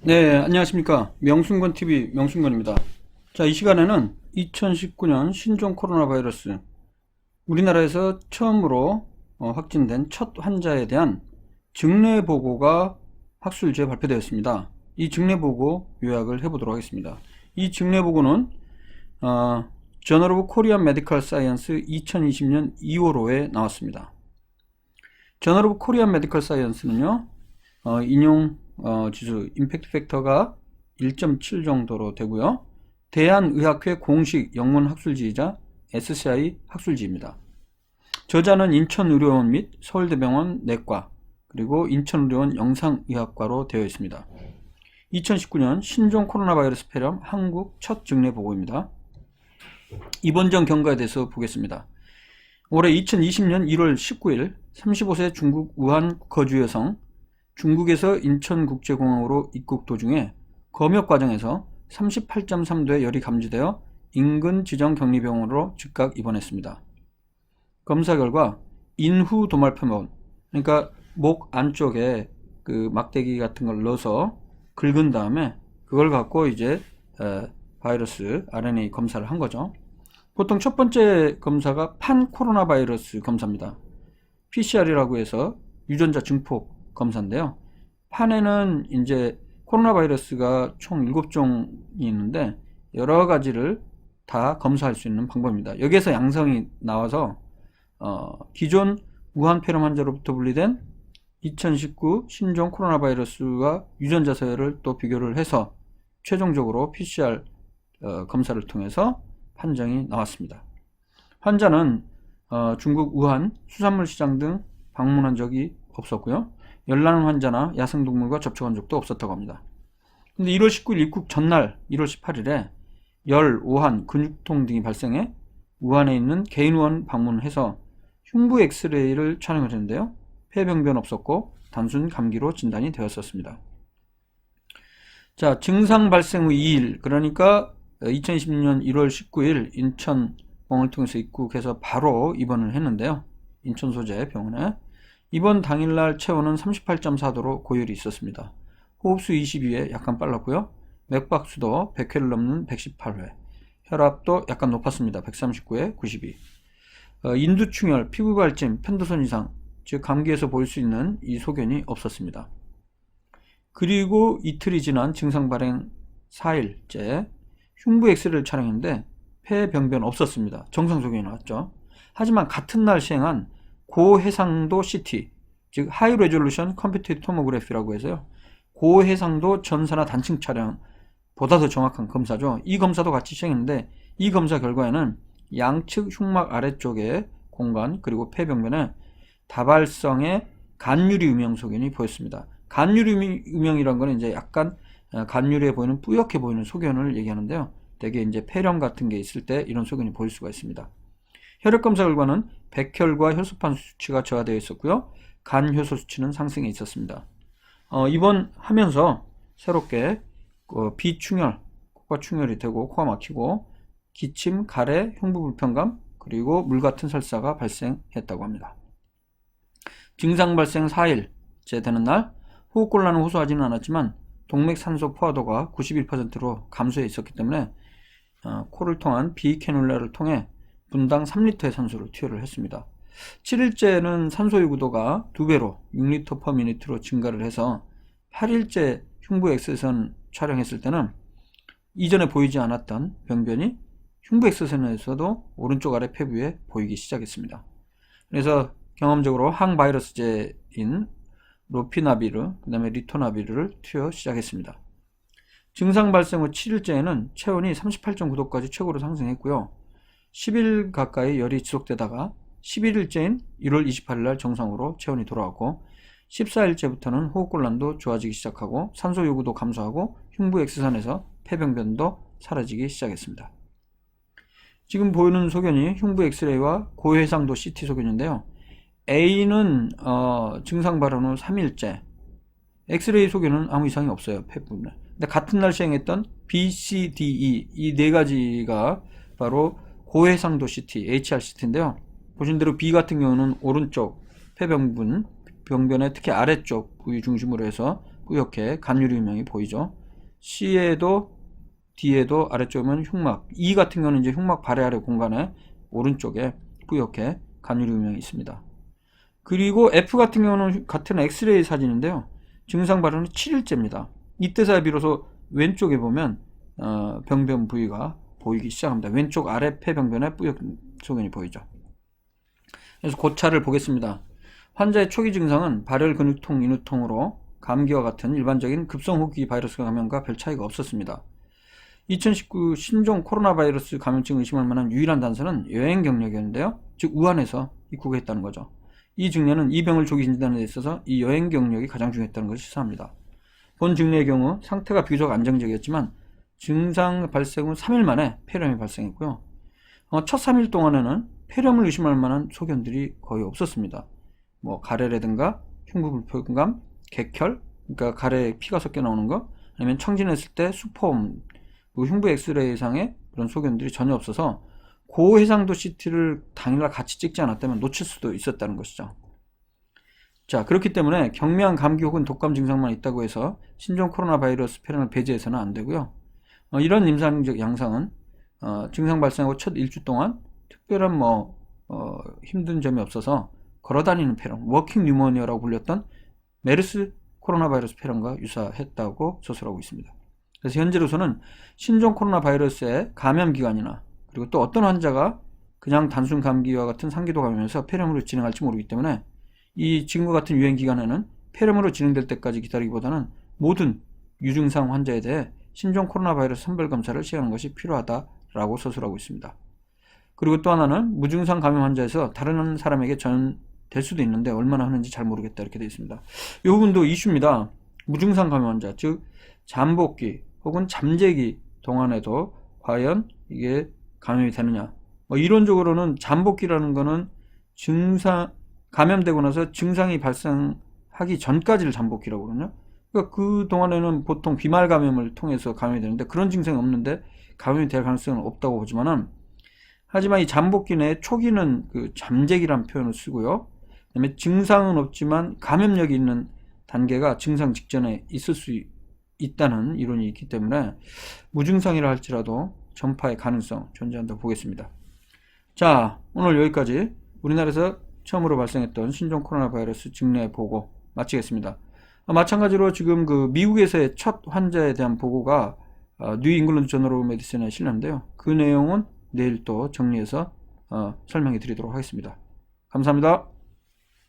네, 안녕하십니까. 명순건TV 명순건입니다. 자, 이 시간에는 2019년 신종 코로나 바이러스, 우리나라에서 처음으로 확진된 첫 환자에 대한 증례 보고가 학술지에 발표되었습니다. 이 증례 보고 요약을 해보도록 하겠습니다. 이 증례 보고는 Journal of Korean Medical Science 2020년 2월호에 나왔습니다. Journal of Korean Medical Science는요, 인용 지수 임팩트 팩터가 1.7 정도로 되고요. 대한의학회 공식 영문 학술지이자 SCI 학술지입니다. 저자는 인천의료원 및 서울대병원 내과 그리고 인천의료원 영상의학과로 되어 있습니다. 2019년 신종 코로나 바이러스 폐렴 한국 첫 증례 보고입니다. 입원 전 경과에 대해서 보겠습니다. 올해 2020년 1월 19일 35세 중국 우한 거주 여성, 중국에서 인천국제공항으로 입국 도중에 검역 과정에서 38.3도의 열이 감지되어 인근 지정 격리병원으로 즉각 입원했습니다. 검사 결과 인후 도말표본, 그러니까 목 안쪽에 그 막대기 같은 걸 넣어서 긁은 다음에 그걸 갖고 이제 바이러스 RNA 검사를 한 거죠. 보통 첫 번째 검사가 판 코로나 바이러스 검사입니다. PCR이라고 해서 유전자 증폭 검사인데요. 판에는 이제 코로나 바이러스가 총 7종이 있는데 여러 가지를 다 검사할 수 있는 방법입니다. 여기에서 양성이 나와서 기존 우한 폐렴 환자로부터 분리된 2019 신종 코로나 바이러스와 유전자 서열을 또 비교를 해서 최종적으로 PCR 검사를 통해서 판정이 나왔습니다. 환자는 중국 우한 수산물 시장 등 방문한 적이 없었고요. 열나는 환자나 야생동물과 접촉한 적도 없었다고 합니다. 근데 1월 19일 입국 전날 1월 18일에 열, 오한, 근육통 등이 발생해 우한에 있는 개인원 방문해서 흉부 엑스레이를 촬영을 했는데요. 폐병변 없었고 단순 감기로 진단이 되었었습니다. 자, 증상 발생 후 2일, 그러니까 2020년 1월 19일 인천공항을 통해서 입국해서 바로 입원을 했는데요. 인천 소재 병원에. 입원 당일날 체온은 38.4도로 고열이 있었습니다. 호흡수 22회 약간 빨랐고요. 맥박수도 100회를 넘는 118회. 혈압도 약간 높았습니다. 139에 92. 인두충혈, 피부발진, 편도선 이상, 즉 감기에서 보일 수 있는 이 소견이 없었습니다. 그리고 이틀이 지난 증상 발행 4일째 흉부 엑스레이를 촬영했는데 폐병변 없었습니다. 정상 소견이 나왔죠. 하지만 같은 날 시행한 고해상도 CT, 즉 하이 레졸루션 컴퓨티드 토모그래피라고 해서요. 고해상도 전산화 단층 촬영 보다 더 정확한 검사죠. 이 검사도 같이 시행했는데 이 검사 결과에는 양측 흉막 아래쪽의 공간 그리고 폐병변에 다발성의 간유리 음영 소견이 보였습니다. 간유리 음영이란 거는 이제 약간 간유리해 보이는 뿌옇게 보이는 소견을 얘기하는데요. 대개 이제 폐렴 같은 게 있을 때 이런 소견이 보일 수가 있습니다. 혈액검사 결과는 백혈과 혈소판 수치가 저하되어 있었고요. 간 효소 수치는 상승해 있었습니다. 입원하면서 새롭게 비충혈, 코가 충혈이 되고 코가 막히고 기침, 가래, 흉부 불편감 그리고 물같은 설사가 발생했다고 합니다. 증상 발생 4일째 되는 날 호흡곤란은 호소하지는 않았지만 동맥산소 포화도가 91%로 감소해 있었기 때문에 코를 통한 비캐놀라를 통해 분당 3리터의 산소를 투여를 했습니다. 7일째는 산소 요구도가 2배로 6리터 per minute로 증가를 해서 8일째 흉부 엑스선 촬영했을 때는 이전에 보이지 않았던 병변이 흉부 엑스선에서도 오른쪽 아래 폐부에 보이기 시작했습니다. 그래서 경험적으로 항바이러스제인 로피나비르, 그 다음에 리토나비르를 투여 시작했습니다. 증상 발생 후 7일째에는 체온이 38.9도까지 최고로 상승했고요. 10일 가까이 열이 지속되다가 11일째인 1월 28일 날 정상으로 체온이 돌아왔고 14일째부터는 호흡곤란도 좋아지기 시작하고 산소 요구도 감소하고 흉부 엑스선에서 폐병변도 사라지기 시작했습니다. 지금 보이는 소견이 흉부 엑스레이와 고해상도 CT 소견인데요. A는 증상 발현 후 3일째, 엑스레이 소견은 아무 이상이 없어요. 폐부분에. 근데 같은 날 시행했던 B, C, D, E 이 네 가지가 바로 고해상도 CT, HRCT인데요. 보신 대로 B 같은 경우는 오른쪽 폐병변의 특히 아래쪽 부위 중심으로 해서 뿌옇게 간유리 유명이 보이죠. C에도 D에도 아래쪽은 흉막, E 같은 경우는 이제 흉막 발해 아래 공간에 오른쪽에 뿌옇게 간유리 유명이 있습니다. 그리고 F 같은 경우는 같은 엑스레이 사진인데요. 증상 발현은 7일째입니다. 이때서야 비로소 왼쪽에 보면 병변 부위가 보이기 시작합니다. 왼쪽 아래 폐병변에 뿌옇 소견이 보이죠. 그래서 고차를 보겠습니다. 환자의 초기 증상은 발열, 근육통, 인후통으로 감기와 같은 일반적인 급성호흡기 바이러스 감염과 별 차이가 없었습니다. 2019 신종 코로나 바이러스 감염증 의심할 만한 유일한 단서는 여행 경력이었는데요. 즉 우한에서 입국했다는 거죠. 이 증례는 이 병을 조기 진단에 있어서 이 여행 경력이 가장 중요했다는 것을 시사합니다. 본 증례의 경우 상태가 비교적 안정적이었지만 증상 발생 후 3일 만에 폐렴이 발생했고요. 첫 3일 동안에는 폐렴을 의심할 만한 소견들이 거의 없었습니다. 뭐 가래라든가 흉부불편감, 객혈, 그러니까 가래에 피가 섞여 나오는 거, 아니면 청진했을 때 수포음, 흉부 엑스레이상의 그런 소견들이 전혀 없어서 고해상도 CT를 당일날 같이 찍지 않았다면 놓칠 수도 있었다는 것이죠. 자, 그렇기 때문에 경미한 감기 혹은 독감 증상만 있다고 해서 신종 코로나 바이러스 폐렴을 배제해서는 안 되고요. 이런 임상적 양상은 증상 발생하고 첫 일주 동안 특별한 힘든 점이 없어서 걸어다니는 폐렴, 워킹 뉴모니아라고 불렸던 메르스 코로나 바이러스 폐렴과 유사했다고 서술하고 있습니다. 그래서 현재로서는 신종 코로나 바이러스의 감염 기간이나 그리고 또 어떤 환자가 그냥 단순 감기와 같은 상기도 감염에서 폐렴으로 진행할지 모르기 때문에 이 지금과 같은 유행 기간에는 폐렴으로 진행될 때까지 기다리기보다는 모든 유증상 환자에 대해 신종 코로나 바이러스 선별 검사를 시행하는 것이 필요하다라고 서술하고 있습니다. 그리고 또 하나는 무증상 감염 환자에서 다른 사람에게 전될 수도 있는데 얼마나 하는지 잘 모르겠다 이렇게 되어 있습니다. 이 부분도 이슈입니다. 무증상 감염 환자, 즉 잠복기 혹은 잠재기 동안에도 과연 이게 감염이 되느냐. 이론적으로는 잠복기라는 거는 감염되고 나서 증상이 발생하기 전까지를 잠복기라고 그러거든요. 그러니까 그 동안에는 보통 비말 감염을 통해서 감염이 되는데 그런 증상이 없는데 감염이 될 가능성은 없다고 보지만은, 하지만 이 잠복기 내 초기는 그 잠재기란 표현을 쓰고요. 그다음에 증상은 없지만 감염력이 있는 단계가 증상 직전에 있을 수 있다는 이론이 있기 때문에 무증상이라 할지라도 전파의 가능성 존재한다고 보겠습니다. 자, 오늘 여기까지 우리나라에서 처음으로 발생했던 신종 코로나 바이러스 증례 보고 마치겠습니다. 마찬가지로 지금 그 미국에서의 첫 환자에 대한 보고가 뉴 잉글랜드 저널 오브 메디슨에 실렸는데요. 그 내용은 내일 또 정리해서 설명해 드리도록 하겠습니다. 감사합니다.